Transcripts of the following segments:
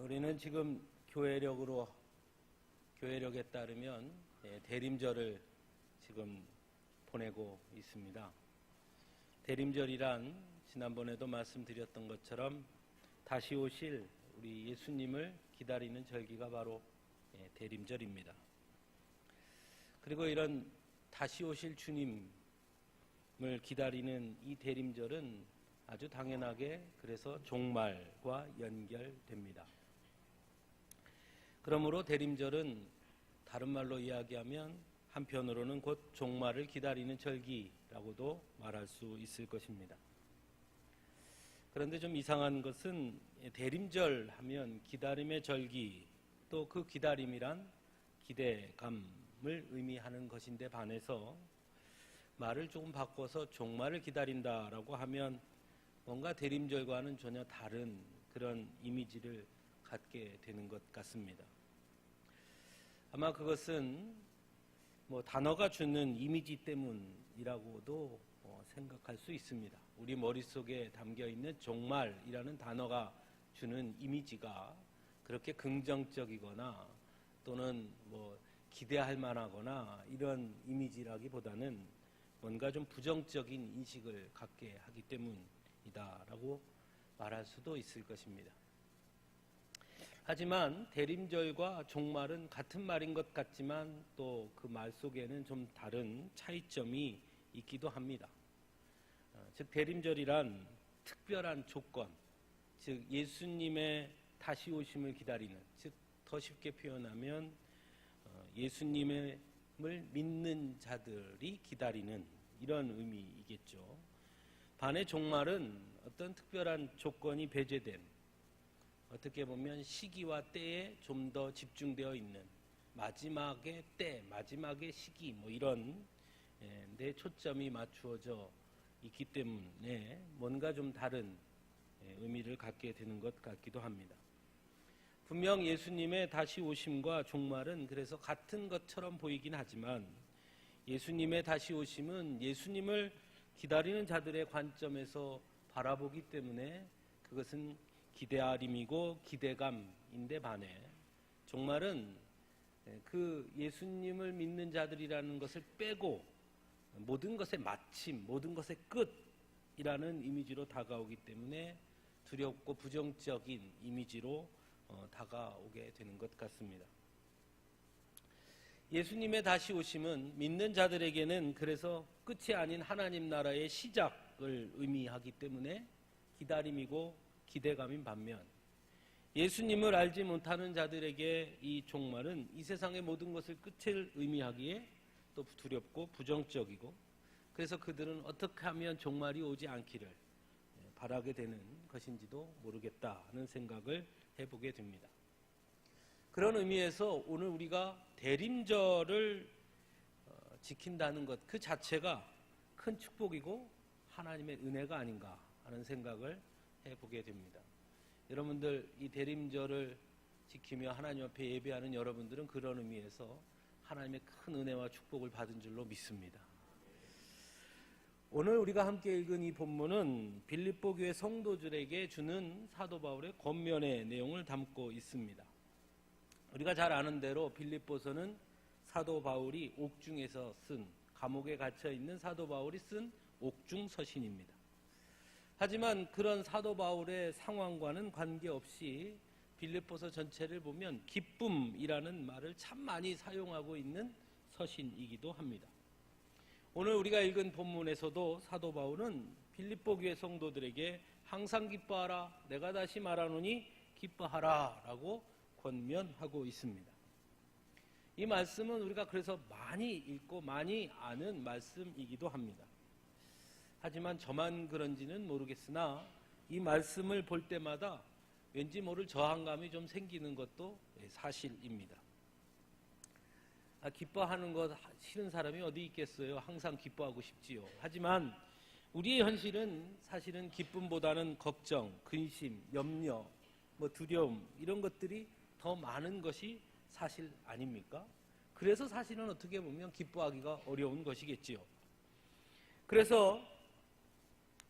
우리는 지금 교회력에 따르면 대림절을 지금 보내고 있습니다. 대림절이란 지난번에도 말씀드렸던 것처럼 다시 오실 우리 예수님을 기다리는 절기가 바로 대림절입니다. 그리고 이런 다시 오실 주님을 기다리는 이 대림절은 아주 당연하게 그래서 종말과 연결됩니다. 그러므로 대림절은 다른 말로 이야기하면 한편으로는 곧 종말을 기다리는 절기라고도 말할 수 있을 것입니다. 그런데 좀 이상한 것은 대림절 하면 기다림의 절기, 또 그 기다림이란 기대감을 의미하는 것인데 반해서 말을 조금 바꿔서 종말을 기다린다라고 하면 뭔가 대림절과는 전혀 다른 그런 이미지를 갖게 되는 것 같습니다. 아마 그것은 단어가 주는 이미지 때문이라고도 생각할 수 있습니다. 우리 머릿속에 담겨있는 종말이라는 단어가 주는 이미지가 그렇게 긍정적이거나 또는 기대할 만하거나 이런 이미지라기보다는 뭔가 좀 부정적인 인식을 갖게 하기 때문이다라고 말할 수도 있을 것입니다. 하지만 대림절과 종말은 같은 말인 것 같지만 또 그 말 속에는 좀 다른 차이점이 있기도 합니다. 즉 대림절이란 특별한 조건, 즉 예수님의 다시 오심을 기다리는, 즉 더 쉽게 표현하면 예수님을 믿는 자들이 기다리는 이런 의미이겠죠. 반의 종말은 어떤 특별한 조건이 배제된, 어떻게 보면 시기와 때에 좀 더 집중되어 있는 마지막의 때, 마지막의 시기 이런 데 초점이 맞추어져 있기 때문에 뭔가 좀 다른 의미를 갖게 되는 것 같기도 합니다. 분명 예수님의 다시 오심과 종말은 그래서 같은 것처럼 보이긴 하지만 예수님의 다시 오심은 예수님을 기다리는 자들의 관점에서 바라보기 때문에 그것은 기대아림이고 기대감인데 반해 종말은 그 예수님을 믿는 자들이라는 것을 빼고 모든 것의 마침, 모든 것의 끝이라는 이미지로 다가오기 때문에 두렵고 부정적인 이미지로 다가오게 되는 것 같습니다. 예수님의 다시 오심은 믿는 자들에게는 그래서 끝이 아닌 하나님 나라의 시작을 의미하기 때문에 기다림이고 기대감인 반면 예수님을 알지 못하는 자들에게 이 종말은 이 세상의 모든 것을 끝을 의미하기에 또 두렵고 부정적이고 그래서 그들은 어떻게 하면 종말이 오지 않기를 바라게 되는 것인지도 모르겠다는 생각을 해보게 됩니다. 그런 의미에서 오늘 우리가 대림절을 지킨다는 것 그 자체가 큰 축복이고 하나님의 은혜가 아닌가 하는 생각을 해보게 됩니다. 여러분들 이 대림절을 지키며 하나님 앞에 예배하는 여러분들은 그런 의미에서 하나님의 큰 은혜와 축복을 받은 줄로 믿습니다. 오늘 우리가 함께 읽은 이 본문은 빌립보 교회 성도들에게 주는 사도 바울의 권면의 내용을 담고 있습니다. 우리가 잘 아는 대로 빌립보서는 사도 바울이 옥중에서 쓴, 감옥에 갇혀 있는 사도 바울이 쓴 옥중 서신입니다. 하지만 그런 사도 바울의 상황과는 관계없이 빌립보서 전체를 보면 기쁨이라는 말을 참 많이 사용하고 있는 서신이기도 합니다. 오늘 우리가 읽은 본문에서도 사도 바울은 빌립보 교회 성도들에게 항상 기뻐하라, 내가 다시 말하노니 기뻐하라 라고 권면하고 있습니다. 이 말씀은 우리가 그래서 많이 읽고 많이 아는 말씀이기도 합니다. 하지만 저만 그런지는 모르겠으나 이 말씀을 볼 때마다 왠지 모를 저항감이 좀 생기는 것도 사실입니다. 기뻐하는 것 싫은 사람이 어디 있겠어요? 항상 기뻐하고 싶지요. 하지만 우리의 현실은 사실은 기쁨보다는 걱정, 근심, 염려, 두려움 이런 것들이 더 많은 것이 사실 아닙니까? 그래서 사실은 어떻게 보면 기뻐하기가 어려운 것이겠지요. 그래서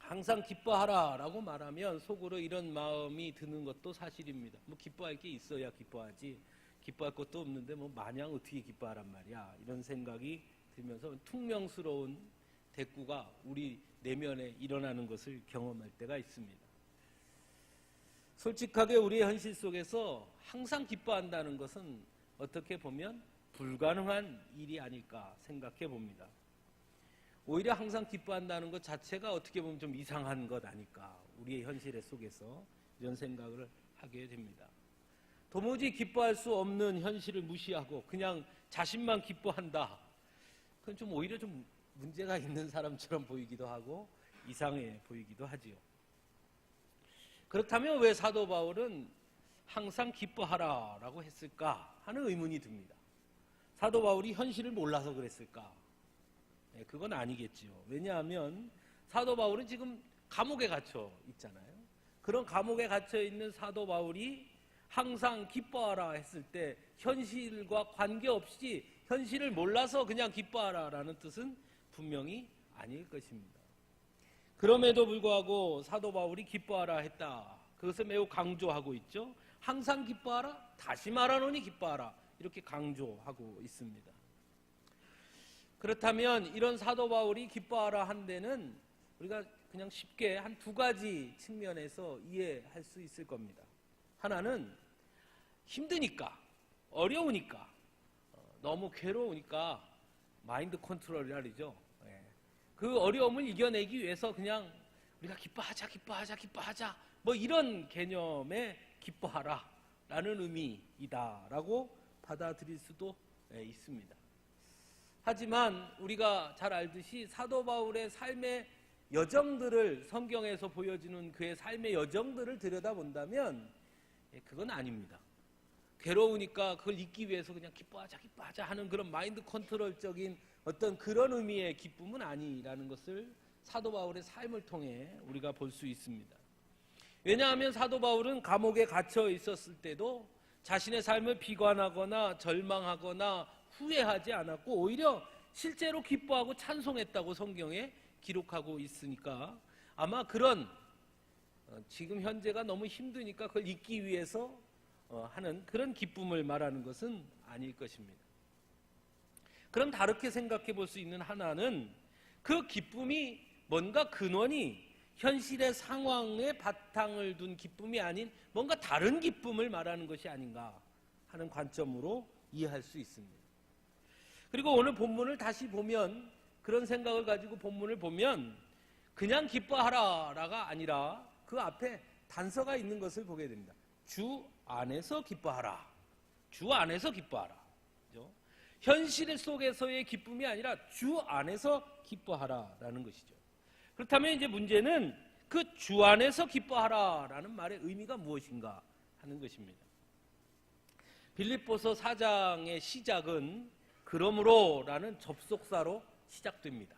항상 기뻐하라라고 말하면 속으로 이런 마음이 드는 것도 사실입니다. 뭐 기뻐할 게 있어야 기뻐하지, 기뻐할 것도 없는데 뭐 마냥 어떻게 기뻐하란 말이야, 이런 생각이 들면서 퉁명스러운 대꾸가 우리 내면에 일어나는 것을 경험할 때가 있습니다. 솔직하게 우리의 현실 속에서 항상 기뻐한다는 것은 어떻게 보면 불가능한 일이 아닐까 생각해 봅니다. 오히려 항상 기뻐한다는 것 자체가 어떻게 보면 좀 이상한 것 아닐까, 우리의 현실 속에서 이런 생각을 하게 됩니다. 도무지 기뻐할 수 없는 현실을 무시하고 그냥 자신만 기뻐한다, 그건 좀 오히려 좀 문제가 있는 사람처럼 보이기도 하고 이상해 보이기도 하지요. 그렇다면 왜 사도 바울은 항상 기뻐하라라고 했을까 하는 의문이 듭니다. 사도 바울이 현실을 몰라서 그랬을까? 그건 아니겠지요. 왜냐하면 사도 바울은 지금 감옥에 갇혀 있잖아요. 그런 감옥에 갇혀 있는 사도 바울이 항상 기뻐하라 했을 때 현실과 관계없이 현실을 몰라서 그냥 기뻐하라라는 뜻은 분명히 아닐 것입니다. 그럼에도 불구하고 사도 바울이 기뻐하라 했다, 그것을 매우 강조하고 있죠. 항상 기뻐하라, 다시 말하노니 기뻐하라, 이렇게 강조하고 있습니다. 그렇다면 이런 사도 바울이 기뻐하라 한 데는 우리가 그냥 쉽게 한 두 가지 측면에서 이해할 수 있을 겁니다. 하나는 힘드니까, 어려우니까, 너무 괴로우니까 마인드 컨트롤이라 그러죠. 그 어려움을 이겨내기 위해서 그냥 우리가 기뻐하자 뭐 이런 개념의 기뻐하라 라는 의미이다라고 받아들일 수도 있습니다. 하지만 우리가 잘 알듯이 사도 바울의 삶의 여정들을, 성경에서 보여주는 그의 삶의 여정들을 들여다본다면 그건 아닙니다. 괴로우니까 그걸 잊기 위해서 그냥 기뻐하자 하는 그런 마인드 컨트롤적인 어떤 그런 의미의 기쁨은 아니라는 것을 사도 바울의 삶을 통해 우리가 볼 수 있습니다. 왜냐하면 사도 바울은 감옥에 갇혀 있었을 때도 자신의 삶을 비관하거나 절망하거나 후회하지 않았고 오히려 실제로 기뻐하고 찬송했다고 성경에 기록하고 있으니까 아마 그런 지금 현재가 너무 힘드니까 그걸 잊기 위해서 하는 그런 기쁨을 말하는 것은 아닐 것입니다. 그럼 다르게 생각해 볼 수 있는 하나는 그 기쁨이 뭔가 근원이 현실의 상황에 바탕을 둔 기쁨이 아닌 뭔가 다른 기쁨을 말하는 것이 아닌가 하는 관점으로 이해할 수 있습니다. 그리고 오늘 본문을 다시 보면, 그런 생각을 가지고 본문을 보면 그냥 기뻐하라가 아니라 그 앞에 단서가 있는 것을 보게 됩니다. 주 안에서 기뻐하라. 주 안에서 기뻐하라. 그렇죠? 현실 속에서의 기쁨이 아니라 주 안에서 기뻐하라라는 것이죠. 그렇다면 이제 문제는 그 주 안에서 기뻐하라라는 말의 의미가 무엇인가 하는 것입니다. 빌립보서 4장의 시작은 그러므로라는 접속사로 시작됩니다.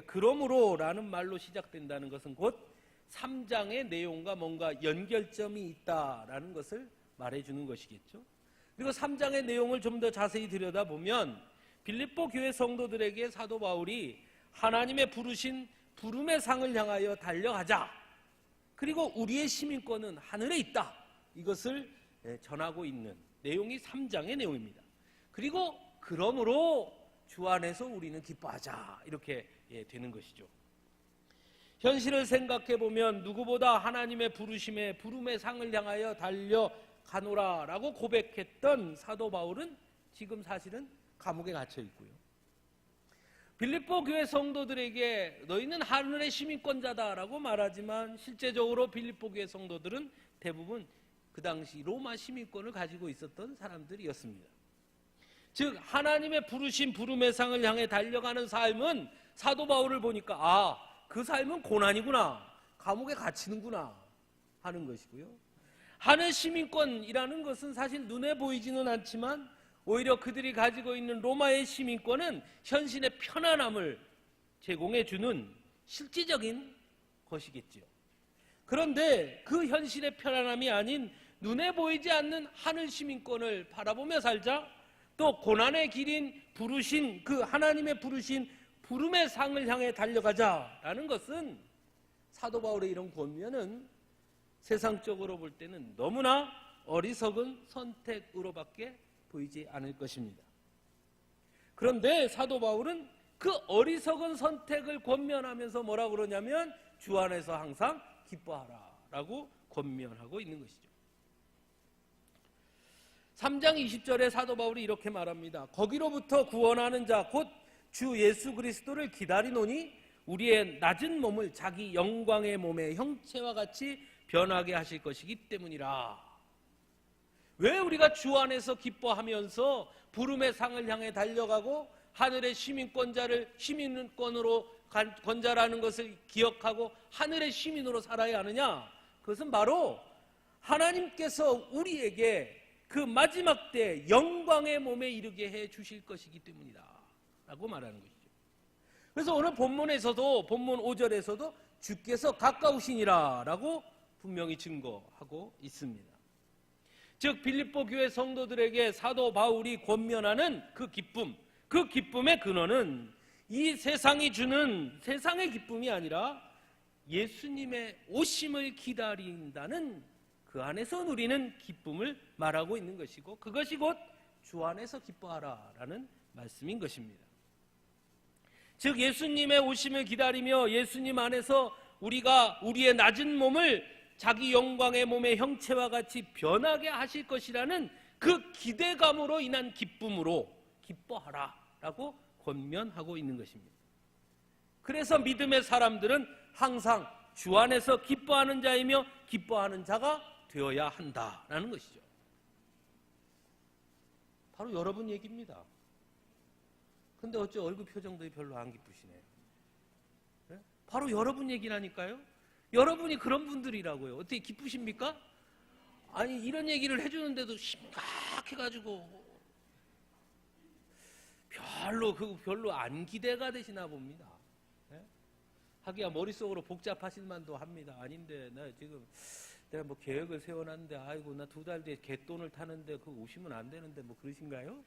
그러므로라는 말로 시작된다는 것은 곧 3장의 내용과 뭔가 연결점이 있다라는 것을 말해주는 것이겠죠. 그리고 3장의 내용을 좀 더 자세히 들여다보면 빌립보 교회 성도들에게 사도 바울이 하나님의 부르신 부름의 상을 향하여 달려가자, 그리고 우리의 시민권은 하늘에 있다, 이것을 전하고 있는 내용이 3장의 내용입니다. 그리고 그러므로 주 안에서 우리는 기뻐하자, 이렇게 되는 것이죠. 현실을 생각해 보면 누구보다 하나님의 부름의 상을 향하여 달려가노라라고 고백했던 사도 바울은 지금 사실은 감옥에 갇혀 있고요. 빌립보 교회 성도들에게 너희는 하늘의 시민권자다라고 말하지만 실제적으로 빌립보 교회 성도들은 대부분 그 당시 로마 시민권을 가지고 있었던 사람들이었습니다. 즉 하나님의 부름의 상을 향해 달려가는 삶은 사도 바울을 보니까 그 삶은 고난이구나, 감옥에 갇히는구나 하는 것이고요. 하늘 시민권이라는 것은 사실 눈에 보이지는 않지만 오히려 그들이 가지고 있는 로마의 시민권은 현실의 편안함을 제공해 주는 실질적인 것이겠지요. 그런데 그 현실의 편안함이 아닌 눈에 보이지 않는 하늘 시민권을 바라보며 살자, 또 고난의 길인 그 하나님의 부르신 부름의 상을 향해 달려가자라는 것은 사도 바울의 이런 권면은 세상적으로 볼 때는 너무나 어리석은 선택으로밖에 보이지 않을 것입니다. 그런데 사도 바울은 그 어리석은 선택을 권면하면서 뭐라고 그러냐면 주 안에서 항상 기뻐하라 라고 권면하고 있는 것이죠. 3장 20절에 사도 바울이 이렇게 말합니다. 거기로부터 구원하는 자 곧 주 예수 그리스도를 기다리노니 우리의 낮은 몸을 자기 영광의 몸의 형체와 같이 변하게 하실 것이기 때문이라. 왜 우리가 주 안에서 기뻐하면서 부름의 상을 향해 달려가고 하늘의 시민권으로 건자라는 것을 기억하고 하늘의 시민으로 살아야 하느냐? 그것은 바로 하나님께서 우리에게 그 마지막 때 영광의 몸에 이르게 해 주실 것이기 때문이다 라고 말하는 것이죠. 그래서 오늘 본문에서도 본문 5절에서도 주께서 가까우시니라 라고 분명히 증거하고 있습니다. 즉 빌립보 교회 성도들에게 사도 바울이 권면하는 그 기쁨, 그 기쁨의 근원은 이 세상이 주는 세상의 기쁨이 아니라 예수님의 오심을 기다린다는 그 안에서 누리는 기쁨을 말하고 있는 것이고, 그것이 곧 주 안에서 기뻐하라라는 말씀인 것입니다. 즉 예수님의 오심을 기다리며 예수님 안에서 우리가 우리의 낮은 몸을 자기 영광의 몸의 형체와 같이 변하게 하실 것이라는 그 기대감으로 인한 기쁨으로 기뻐하라라고 권면하고 있는 것입니다. 그래서 믿음의 사람들은 항상 주 안에서 기뻐하는 자이며 기뻐하는 자가 되어야 한다라는 것이죠. 바로 여러분 얘기입니다. 근데 어째 얼굴 표정들이 별로 안 기쁘시네요. 네? 바로 여러분 얘기라니까요. 여러분이 그런 분들이라고요. 어떻게 기쁘십니까? 아니 이런 얘기를 해주는데도 심각해가지고 별로 안 기대가 되시나 봅니다. 네? 하기야 머릿속으로 복잡하실 만도 합니다. 아닌데 내가 뭐 계획을 세워놨는데 아이고 나 2달 뒤에 갯돈을 타는데 그거 오시면 안 되는데 뭐 그러신가요?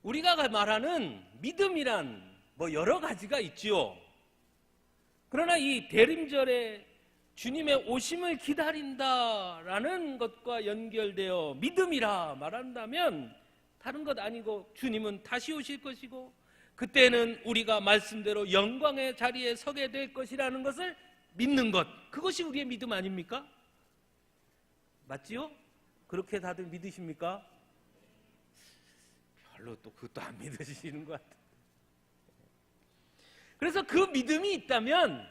우리가 말하는 믿음이란 뭐 여러 가지가 있지요. 그러나 이 대림절에 주님의 오심을 기다린다라는 것과 연결되어 믿음이라 말한다면 다른 것 아니고 주님은 다시 오실 것이고 그때는 우리가 말씀대로 영광의 자리에 서게 될 것이라는 것을 믿는 것, 그것이 우리의 믿음 아닙니까? 맞지요? 그렇게 다들 믿으십니까? 별로 또 그것도 안 믿으시는 것 같아요. 그래서 그 믿음이 있다면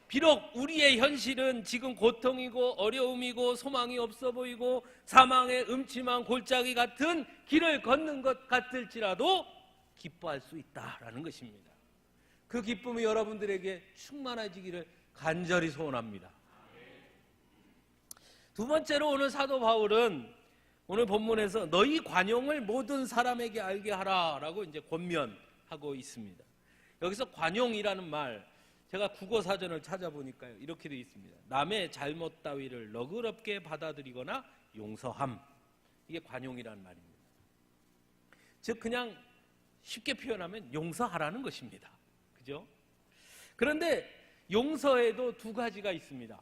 비록 우리의 현실은 지금 고통이고 어려움이고 소망이 없어 보이고 사망의 음침한 골짜기 같은 길을 걷는 것 같을지라도 기뻐할 수 있다라는 것입니다. 그 기쁨이 여러분들에게 충만해지기를 간절히 소원합니다. 두 번째로 오늘 사도 바울은 오늘 본문에서 너희 관용을 모든 사람에게 알게 하라라고 이제 권면하고 있습니다. 여기서 관용이라는 말 제가 국어 사전을 찾아보니까요 이렇게 되어 있습니다. 남의 잘못 따위를 너그럽게 받아들이거나 용서함, 이게 관용이라는 말입니다. 즉 그냥 쉽게 표현하면 용서하라는 것입니다. 그죠? 그런데 용서에도 두 가지가 있습니다.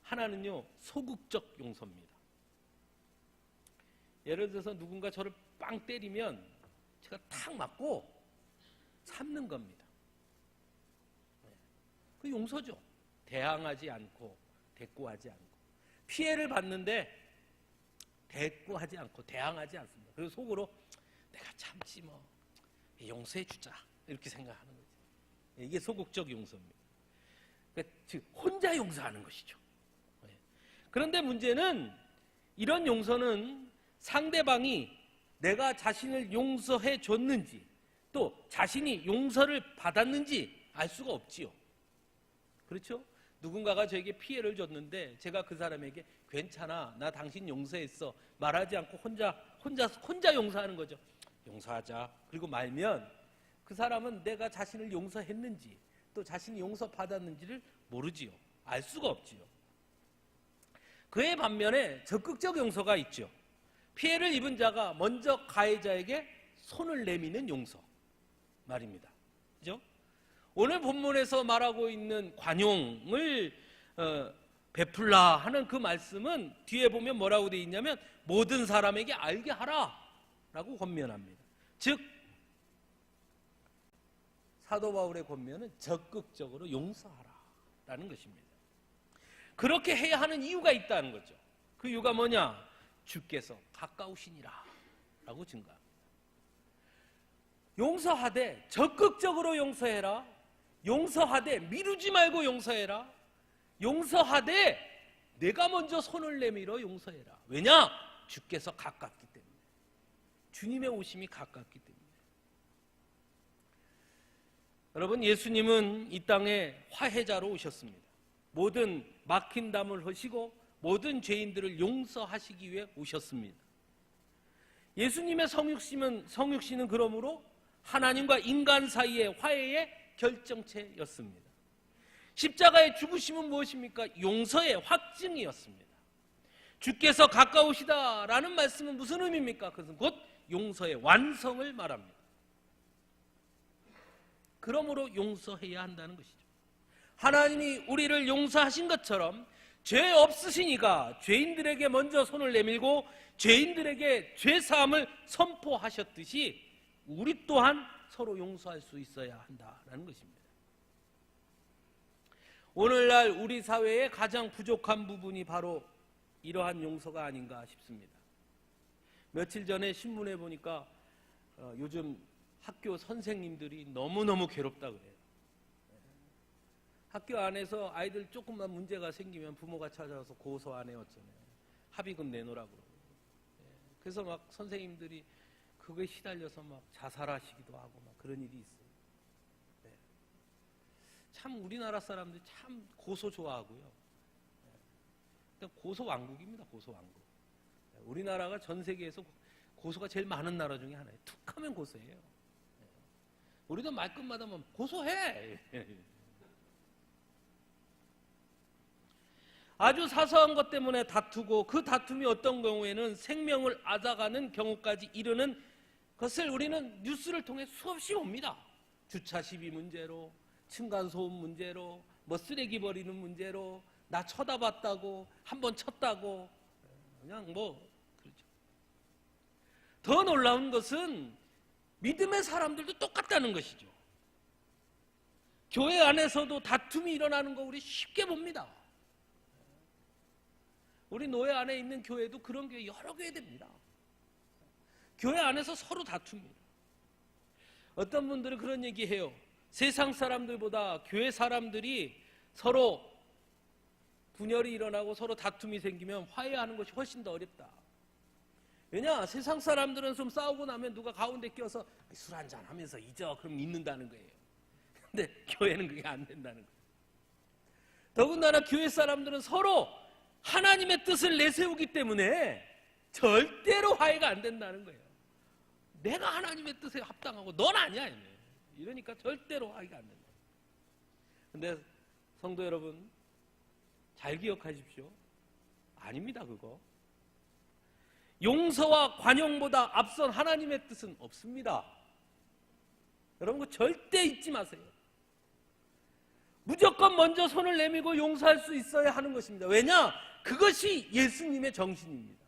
하나는요 소극적 용서입니다. 예를 들어서 누군가 저를 빵 때리면 제가 탁 맞고 참는 겁니다. 그 용서죠. 대항하지 않고 대꾸하지 않고 피해를 받는데 대꾸하지 않고 대항하지 않습니다. 그리고 속으로 내가 참지 뭐 용서해 주자 이렇게 생각하는 거죠. 이게 소극적 용서입니다. 그러니까 즉 혼자 용서하는 것이죠. 그런데 문제는 이런 용서는 상대방이 내가 자신을 용서해 줬는지 또 자신이 용서를 받았는지 알 수가 없지요. 그렇죠? 누군가가 저에게 피해를 줬는데 제가 그 사람에게 괜찮아, 나 당신 용서했어 말하지 않고 혼자 용서하는 거죠. 용서하자. 그리고 말면 그 사람은 내가 자신을 용서했는지 또 자신이 용서받았는지를 모르지요. 알 수가 없지요. 그에 반면에 적극적 용서가 있죠. 피해를 입은 자가 먼저 가해자에게 손을 내미는 용서, 말입니다. 그죠? 오늘 본문에서 말하고 있는 관용을 베풀라 하는 그 말씀은 뒤에 보면 뭐라고 되어 있냐면 모든 사람에게 알게 하라 라고 권면합니다. 즉 사도 바울의 권면은 적극적으로 용서하라 라는 것입니다. 그렇게 해야 하는 이유가 있다는 거죠. 그 이유가 뭐냐? 주께서 가까우시니라 라고 증거합니다. 용서하되 적극적으로 용서해라. 용서하되 미루지 말고 용서해라. 용서하되 내가 먼저 손을 내밀어 용서해라. 왜냐? 주께서 가깝기 때문에. 주님의 오심이 가깝기 때문에. 여러분, 예수님은 이 땅에 화해자로 오셨습니다. 모든 막힌 담을 허시고 모든 죄인들을 용서하시기 위해 오셨습니다. 예수님의 성육신은 그러므로 하나님과 인간 사이의 화해의 결정체였습니다. 십자가의 죽으심은 무엇입니까? 용서의 확증이었습니다. 주께서 가까우시다라는 말씀은 무슨 의미입니까? 그것은 곧 용서의 완성을 말합니다. 그러므로 용서해야 한다는 것이죠. 하나님이 우리를 용서하신 것처럼 죄 없으신 이가 죄인들에게 먼저 손을 내밀고 죄인들에게 죄사함을 선포하셨듯이 우리 또한 서로 용서할 수 있어야 한다는 것입니다. 오늘날 우리 사회의 가장 부족한 부분이 바로 이러한 용서가 아닌가 싶습니다. 며칠 전에 신문에 보니까 요즘 학교 선생님들이 너무너무 괴롭다 그래요. 학교 안에서 아이들 조금만 문제가 생기면 부모가 찾아와서 고소 안 해요. 합의금 내놓으라고. 그래서 막 선생님들이 그거에 시달려서 막 자살하시기도 하고 막 그런 일이 있어요. 참 우리나라 사람들이 참 고소 좋아하고요. 고소 왕국입니다. 고소 왕국. 우리나라가 전 세계에서 고소가 제일 많은 나라 중에 하나예요. 툭 하면 고소해요. 우리도 말끝마다 뭐 고소해. 아주 사소한 것 때문에 다투고 그 다툼이 어떤 경우에는 생명을 앗아가는 경우까지 이르는 것을 우리는 뉴스를 통해 수없이 봅니다. 주차 시비 문제로, 층간소음 문제로, 뭐 쓰레기 버리는 문제로, 나 쳐다봤다고, 한번 쳤다고, 그냥 뭐 그렇죠. 더 놀라운 것은 믿음의 사람들도 똑같다는 것이죠. 교회 안에서도 다툼이 일어나는 거 우리 쉽게 봅니다. 우리 노예 안에 있는 교회도 그런 교회 여러 교회 됩니다. 교회 안에서 서로 다툽니다. 어떤 분들은 그런 얘기해요. 세상 사람들보다 교회 사람들이 서로 분열이 일어나고 서로 다툼이 생기면 화해하는 것이 훨씬 더 어렵다. 왜냐? 세상 사람들은 좀 싸우고 나면 누가 가운데 껴서 술 한잔 하면서 잊어. 그럼 잊는다는 거예요. 근데 교회는 그게 안 된다는 거예요. 더군다나 교회 사람들은 서로 하나님의 뜻을 내세우기 때문에 절대로 화해가 안 된다는 거예요. 내가 하나님의 뜻에 합당하고 넌 아니야. 이러니까 절대로 화해가 안 된다. 근데 성도 여러분, 잘 기억하십시오. 아닙니다, 그거. 용서와 관용보다 앞선 하나님의 뜻은 없습니다. 여러분, 그거 절대 잊지 마세요. 무조건 먼저 손을 내밀고 용서할 수 있어야 하는 것입니다. 왜냐? 그것이 예수님의 정신입니다.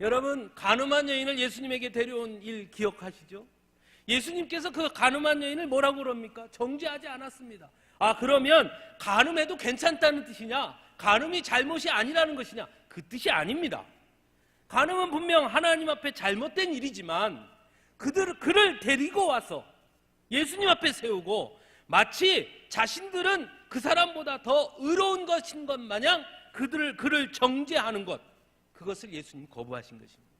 여러분, 가늠한 여인을 예수님에게 데려온 일 기억하시죠? 예수님께서 그 가늠한 여인을 뭐라고 그럽니까? 정죄하지 않았습니다. 아, 그러면 가늠해도 괜찮다는 뜻이냐? 가늠이 잘못이 아니라는 것이냐? 그 뜻이 아닙니다. 가늠은 분명 하나님 앞에 잘못된 일이지만 그를 데리고 와서 예수님 앞에 세우고 마치 자신들은 그 사람보다 더 의로운 것인 것 마냥 그를 정죄하는 것, 그것을 예수님 거부하신 것입니다.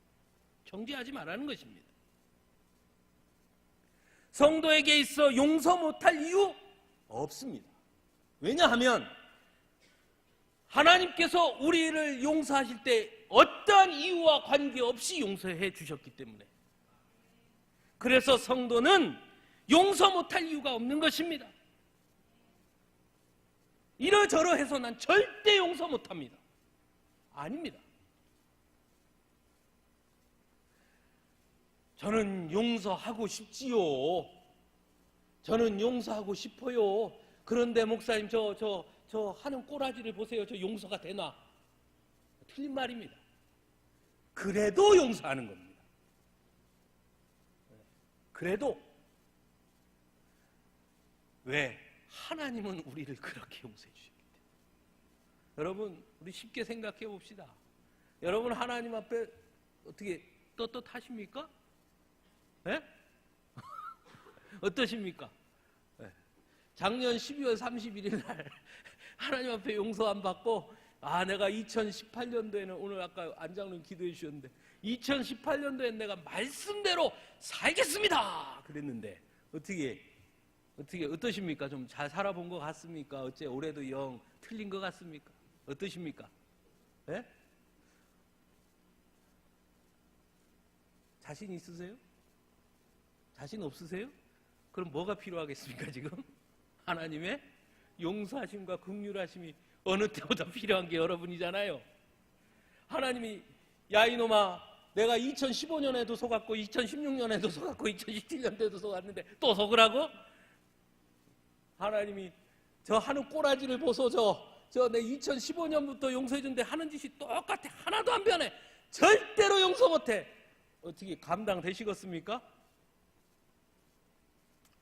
정죄하지 말라는 것입니다. 성도에게 있어 용서 못할 이유 없습니다. 왜냐하면 하나님께서 우리를 용서하실 때 어떠한 이유와 관계없이 용서해 주셨기 때문에, 그래서 성도는 용서 못할 이유가 없는 것입니다. 이러저러해서 난 절대 용서 못합니다. 아닙니다. 저는 용서하고 싶지요. 저는 용서하고 싶어요. 그런데 목사님 저 하는 꼬라지를 보세요. 저 용서가 되나? 틀린 말입니다. 그래도 용서하는 겁니다. 그래도. 왜? 하나님은 우리를 그렇게 용서해 주셨기 때문에. 여러분, 우리 쉽게 생각해 봅시다. 여러분, 하나님 앞에 어떻게 떳떳하십니까? 네? 어떠십니까? 네. 작년 12월 31일 날 하나님 앞에 용서 안 받고, 내가 2018년도에는, 오늘 아까 안장로님 기도해 주셨는데 2018년도엔 내가 말씀대로 살겠습니다 그랬는데 어떠십니까? 좀 잘 살아본 것 같습니까? 어째 올해도 영 틀린 것 같습니까? 어떠십니까? 네? 자신 있으세요? 자신 없으세요? 그럼 뭐가 필요하겠습니까 지금? 하나님의 용서하심과 긍휼하심이 어느 때보다 필요한 게 여러분이잖아요. 하나님이 야 이놈아, 내가 2015년에도 속았고 2016년에도 속았고 2017년에도 속았는데 또 속으라고? 하나님이 저 하는 꼬라지를 보소. 내 2015년부터 용서해 준데 하는 짓이 똑같아. 하나도 안 변해. 절대로 용서 못해. 어떻게 감당되시겠습니까?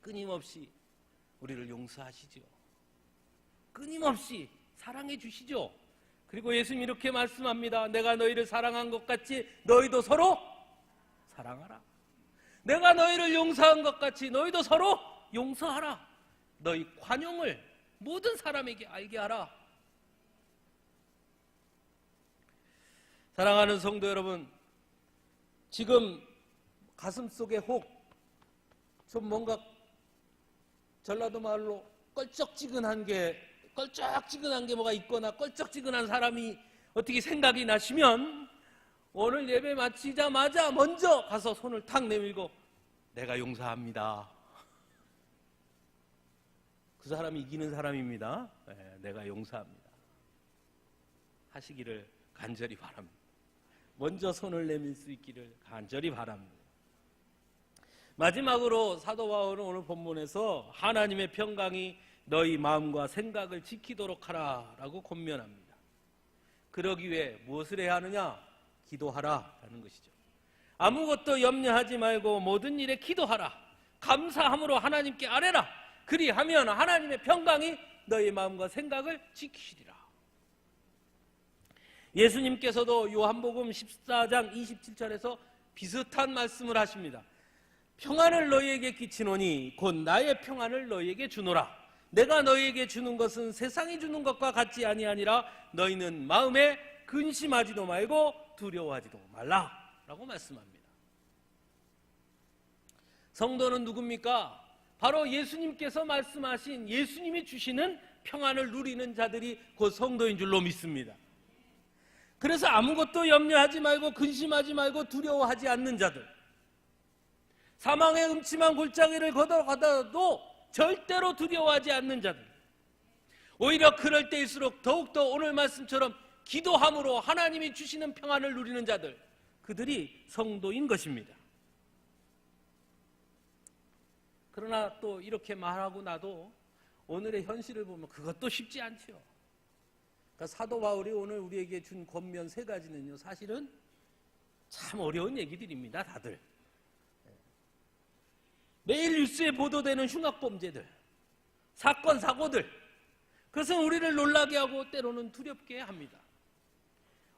끊임없이 우리를 용서하시죠. 끊임없이 사랑해 주시죠. 그리고 예수님 이렇게 말씀합니다. 내가 너희를 사랑한 것 같이 너희도 서로 사랑하라. 내가 너희를 용서한 것 같이 너희도 서로 용서하라. 너희 관용을 모든 사람에게 알게 하라. 사랑하는 성도 여러분, 지금 가슴속에 혹 좀 뭔가 전라도 말로 껄쩍지근한 게 뭐가 있거나 껄쩍지근한 사람이 어떻게 생각이 나시면 오늘 예배 마치자마자 먼저 가서 손을 탁 내밀고 내가 용서합니다. 그 사람이 이기는 사람입니다. 네, 내가 용서합니다. 하시기를 간절히 바랍니다. 먼저 손을 내밀 수 있기를 간절히 바랍니다. 마지막으로 사도 바울은 오늘 본문에서 하나님의 평강이 너희 마음과 생각을 지키도록 하라라고 권면합니다. 그러기 위해 무엇을 해야 하느냐? 기도하라라는 것이죠. 아무것도 염려하지 말고 모든 일에 기도하라. 감사함으로 하나님께 아뢰라. 그리하면 하나님의 평강이 너희 마음과 생각을 지키시리라. 예수님께서도 요한복음 14장 27절에서 비슷한 말씀을 하십니다. 평안을 너희에게 끼치노니 곧 나의 평안을 너희에게 주노라. 내가 너희에게 주는 것은 세상이 주는 것과 같지 아니하니라. 너희는 마음에 근심하지도 말고 두려워하지도 말라 라고 말씀합니다. 성도는 누굽니까? 바로 예수님께서 말씀하신 예수님이 주시는 평안을 누리는 자들이 곧 성도인 줄로 믿습니다. 그래서 아무것도 염려하지 말고 근심하지 말고 두려워하지 않는 자들, 사망의 음침한 골짜기를 걷어가다도 절대로 두려워하지 않는 자들, 오히려 그럴 때일수록 더욱더 오늘 말씀처럼 기도함으로 하나님이 주시는 평안을 누리는 자들, 그들이 성도인 것입니다. 그러나 또 이렇게 말하고 나도 오늘의 현실을 보면 그것도 쉽지 않죠. 그러니까 사도 바울이 오늘 우리에게 준 권면 3가지는요 사실은 참 어려운 얘기들입니다. 다들 매일 뉴스에 보도되는 흉악범죄들, 사건, 사고들, 그것은 우리를 놀라게 하고 때로는 두렵게 합니다.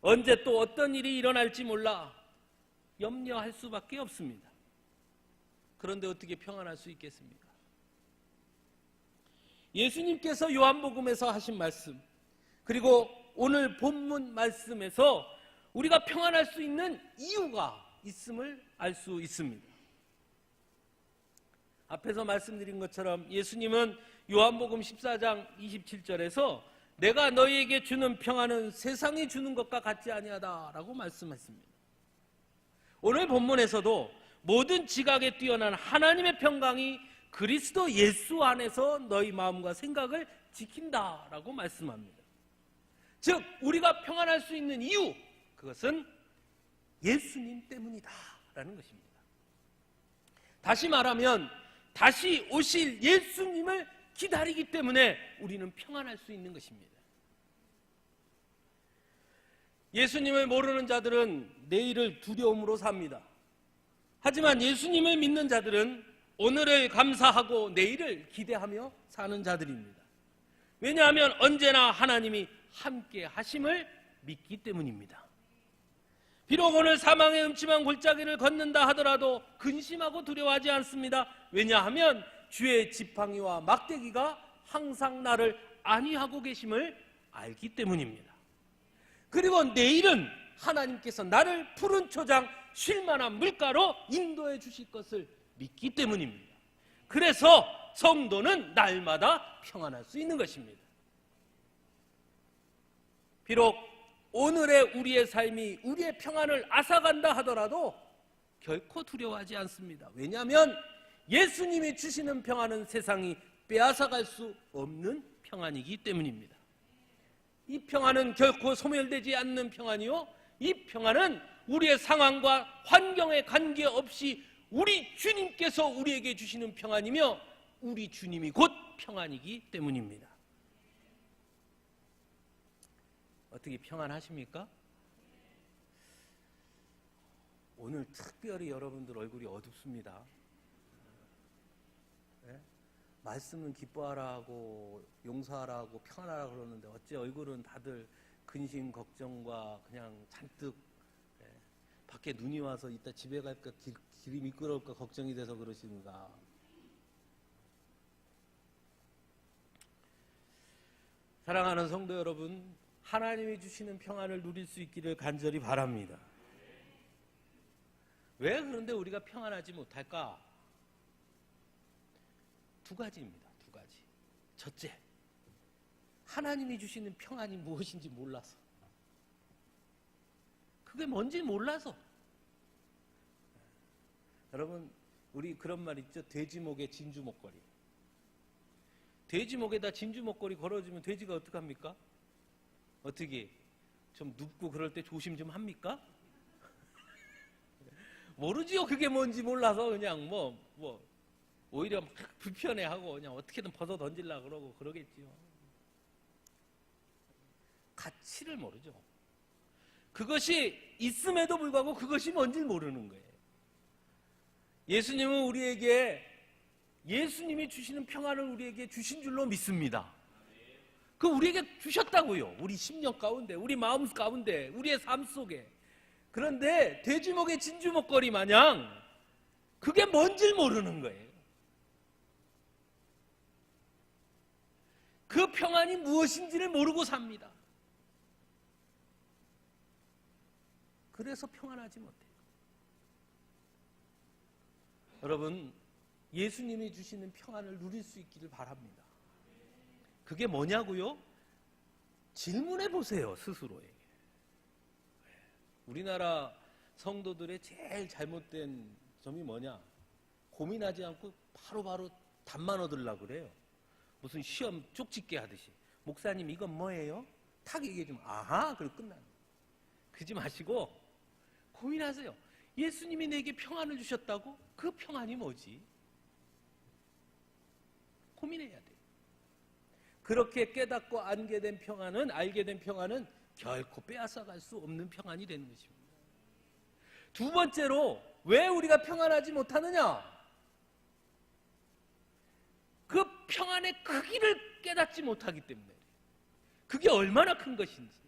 언제 또 어떤 일이 일어날지 몰라 염려할 수밖에 없습니다. 그런데 어떻게 평안할 수 있겠습니까? 예수님께서 요한복음에서 하신 말씀, 그리고 오늘 본문 말씀에서 우리가 평안할 수 있는 이유가 있음을 알 수 있습니다. 앞에서 말씀드린 것처럼 예수님은 요한복음 14장 27절에서 내가 너희에게 주는 평안은 세상이 주는 것과 같지 아니하다라고 말씀했습니다. 오늘 본문에서도 모든 지각에 뛰어난 하나님의 평강이 그리스도 예수 안에서 너희 마음과 생각을 지킨다라고 말씀합니다. 즉 우리가 평안할 수 있는 이유, 그것은 예수님 때문이다라는 것입니다. 다시 말하면 다시 오실 예수님을 기다리기 때문에 우리는 평안할 수 있는 것입니다. 예수님을 모르는 자들은 내일을 두려움으로 삽니다. 하지만 예수님을 믿는 자들은 오늘을 감사하고 내일을 기대하며 사는 자들입니다. 왜냐하면 언제나 하나님이 함께 하심을 믿기 때문입니다. 비록 오늘 사망의 음침한 골짜기를 걷는다 하더라도 근심하고 두려워하지 않습니다. 왜냐하면 주의 지팡이와 막대기가 항상 나를 안위하고 계심을 알기 때문입니다. 그리고 내일은 하나님께서 나를 푸른 초장 쉴만한 물가로 인도해 주실 것을 믿기 때문입니다. 그래서 성도는 날마다 평안할 수 있는 것입니다. 비록 오늘의 우리의 삶이 우리의 평안을 앗아간다 하더라도 결코 두려워하지 않습니다. 왜냐하면 예수님이 주시는 평안은 세상이 빼앗아갈 수 없는 평안이기 때문입니다. 이 평안은 결코 소멸되지 않는 평안이요, 이 평안은 우리의 상황과 환경에 관계없이 우리 주님께서 우리에게 주시는 평안이며 우리 주님이 곧 평안이기 때문입니다. 어떻게 평안하십니까? 오늘 특별히 여러분들 얼굴이 어둡습니다. 네? 말씀은 기뻐하라고 용서하라고 평안하라고 그러는데 어째 얼굴은 다들 근심 걱정과 그냥 잔뜩 밖에 눈이 와서 이따 집에 갈까 길이 미끄러울까 걱정이 돼서 그러시는가. 사랑하는 성도 여러분, 하나님이 주시는 평안을 누릴 수 있기를 간절히 바랍니다. 왜 그런데 우리가 평안하지 못할까? 두 가지입니다. 두 가지. 첫째, 하나님이 주시는 평안이 무엇인지 몰라서. 그게 뭔지 몰라서. 여러분, 우리 그런 말 있죠? 돼지 목에 진주 목걸이. 돼지 목에다 진주 목걸이 걸어주면 돼지가 어떡합니까? 어떻게 좀 눕고 그럴 때 조심 좀 합니까? 모르지요. 그게 뭔지 몰라서 그냥 오히려 막 불편해하고 그냥 어떻게든 벗어 던질라 그러고 그러겠지요. 가치를 모르죠. 그것이 있음에도 불구하고 그것이 뭔지 모르는 거예요. 예수님은 우리에게 예수님이 주시는 평안을 우리에게 주신 줄로 믿습니다. 그 우리에게 주셨다고요. 우리 심령 가운데, 우리 마음 가운데, 우리의 삶 속에. 그런데 돼지목의 진주 목걸이 마냥 그게 뭔지 모르는 거예요. 그 평안이 무엇인지를 모르고 삽니다. 그래서 평안하지 못해요. 여러분, 예수님이 주시는 평안을 누릴 수 있기를 바랍니다. 그게 뭐냐고요? 질문해 보세요, 스스로에게. 우리나라 성도들의 제일 잘못된 점이 뭐냐? 고민하지 않고 바로바로 답만 얻으려고 그래요. 무슨 시험 쪽집게 하듯이. 목사님 이건 뭐예요? 탁 얘기해 주면 아하, 그리고 끝나는 거예요. 그러지 마시고 고민하세요. 예수님이 내게 평안을 주셨다고? 그 평안이 뭐지? 고민해야 돼요. 그렇게 깨닫고 알게 된 평안은 결코 빼앗아갈 수 없는 평안이 되는 것입니다. 두 번째로 왜 우리가 평안하지 못하느냐? 그 평안의 크기를 깨닫지 못하기 때문에. 그게 얼마나 큰 것인지.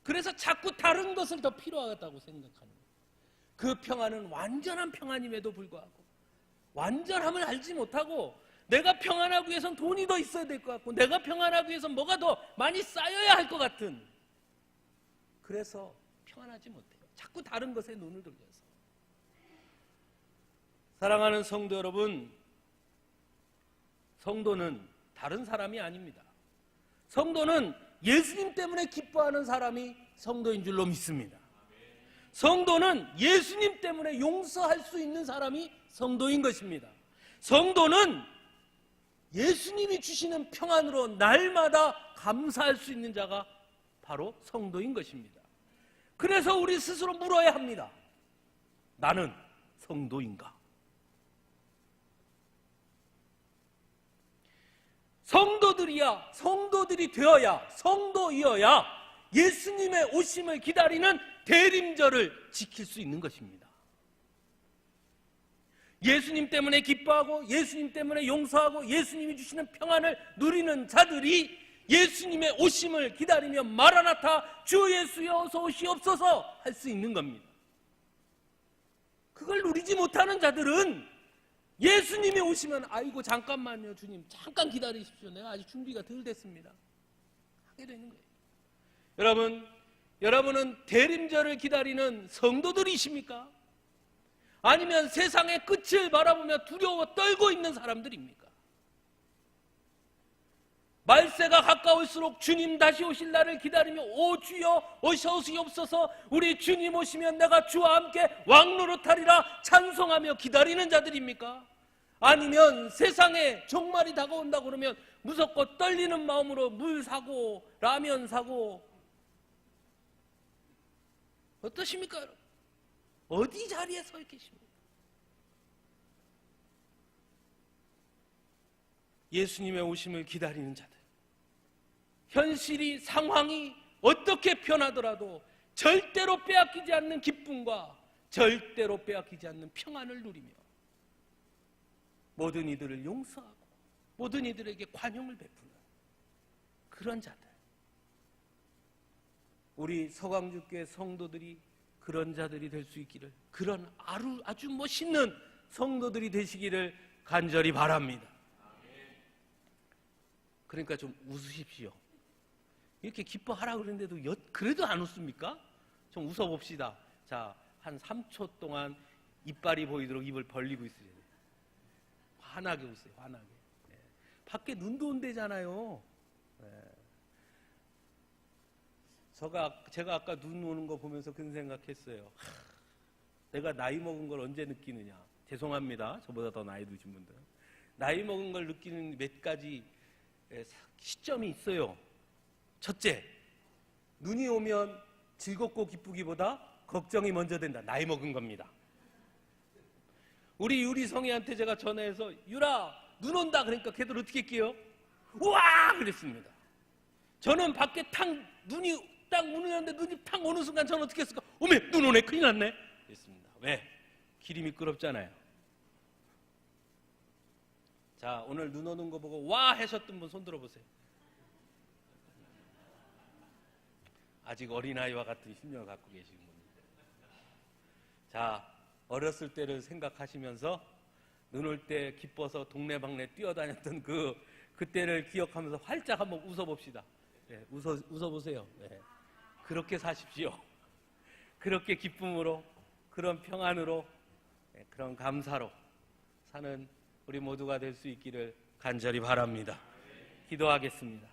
그래서 자꾸 다른 것을 더 필요하다고 생각하는 거예요. 그 평안은 완전한 평안임에도 불구하고 완전함을 알지 못하고 내가 평안하기 위해선 돈이 더 있어야 될 것 같고 내가 평안하기 위해선 뭐가 더 많이 쌓여야 할 것 같은, 그래서 평안하지 못해요. 자꾸 다른 것에 눈을 돌려서. 사랑하는 성도 여러분, 성도는 다른 사람이 아닙니다. 성도는 예수님 때문에 기뻐하는 사람이 성도인 줄로 믿습니다. 성도는 예수님 때문에 용서할 수 있는 사람이 성도인 것입니다. 성도는 예수님이 주시는 평안으로 날마다 감사할 수 있는 자가 바로 성도인 것입니다. 그래서 우리 스스로 물어야 합니다. 나는 성도인가? 성도들이 되어야, 성도이어야 예수님의 오심을 기다리는 대림절을 지킬 수 있는 것입니다. 예수님 때문에 기뻐하고 예수님 때문에 용서하고 예수님이 주시는 평안을 누리는 자들이 예수님의 오심을 기다리며 마라나타 주 예수여 어서 오시옵소서 할 수 있는 겁니다. 그걸 누리지 못하는 자들은 예수님이 오시면 아이고 잠깐만요 주님 잠깐 기다리십시오 내가 아직 준비가 덜 됐습니다 하게 되는 거예요. 여러분은 대림절을 기다리는 성도들이십니까? 아니면 세상의 끝을 바라보며 두려워 떨고 있는 사람들입니까? 말세가 가까울수록 주님 다시 오실 날을 기다리며 오 주여 오시옵소서 우리 주님 오시면 내가 주와 함께 왕노릇하리라 찬송하며 기다리는 자들입니까? 아니면 세상에 종말이 다가온다고 그러면 무섭고 떨리는 마음으로 물 사고 라면 사고 어떠십니까? 어디 자리에 서 계십니까? 예수님의 오심을 기다리는 자들, 현실이 상황이 어떻게 변하더라도 절대로 빼앗기지 않는 기쁨과 절대로 빼앗기지 않는 평안을 누리며 모든 이들을 용서하고 모든 이들에게 관용을 베푸는 그런 자들, 우리 서강주교회 성도들이 그런 자들이 될 수 있기를, 그런 아주 멋있는 성도들이 되시기를 간절히 바랍니다. 그러니까 좀 웃으십시오. 이렇게 기뻐하라 그랬는데도 그래도 안 웃습니까? 좀 웃어봅시다. 자, 한 3초 동안 이빨이 보이도록 입을 벌리고 있으세요. 환하게 웃으세요. 환하게. 네. 밖에 눈도 온대잖아요. 네. 제가 아까 눈 오는 거 보면서 그런 생각했어요. 내가 나이 먹은 걸 언제 느끼느냐. 죄송합니다. 저보다 더 나이 드신 분들. 나이 먹은 걸 느끼는 몇 가지 시점이 있어요. 첫째, 눈이 오면 즐겁고 기쁘기보다 걱정이 먼저 된다. 나이 먹은 겁니다. 우리 유리성이한테 제가 전화해서 유라 눈 온다 그러니까 걔들 어떻게 할게요? 우와 그랬습니다. 저는 밖에 눈이 딱 오는데 눈이 탁 오는 순간 저는 어떻게 했을까? 어메 눈 오네 큰일 났네 그랬습니다. 왜? 길이 미끄럽잖아요. 자, 오늘 눈 오는 거 보고 와 하셨던 분 손 들어보세요. 아직 어린아이와 같은 심령을 갖고 계신 분입니다. 자, 어렸을 때를 생각하시면서 눈 올 때 기뻐서 동네방네 뛰어다녔던 그때를 기억하면서 활짝 한번 웃어봅시다. 네, 웃어보세요. 네. 그렇게 사십시오. 그렇게 기쁨으로, 그런 평안으로, 네, 그런 감사로 사는 우리 모두가 될 수 있기를 간절히 바랍니다. 기도하겠습니다.